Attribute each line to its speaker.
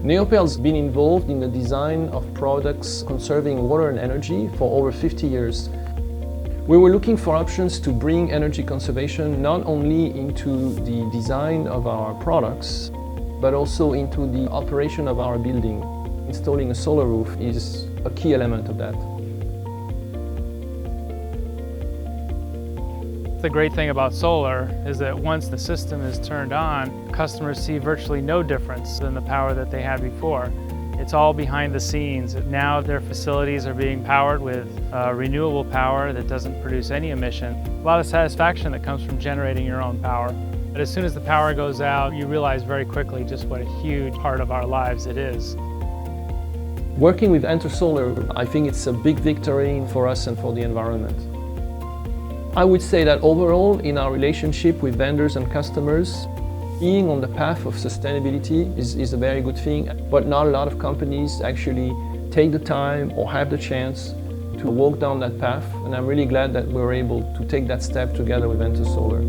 Speaker 1: Neoperl's been involved in the design of products conserving water and energy for over 50 years. We were looking for options to bring energy conservation not only into the design of our products, but also into the operation of our building. Installing a solar roof is a key element of that.
Speaker 2: The great thing about solar is that once the system is turned on, customers see virtually no difference in the power that they had before. It's all behind the scenes. Now their facilities are being powered with renewable power that doesn't produce any emission. A lot of satisfaction that comes from generating your own power. But as soon as the power goes out, you realize very quickly just what a huge part of our lives it is.
Speaker 1: Working with Enter Solar, I think it's a big victory for us and for the environment. I would say that overall, in our relationship with vendors and customers, being on the path of sustainability is a very good thing, but not a lot of companies actually take the time or have the chance to walk down that path, and I'm really glad that we were able to take that step together with Enter Solar.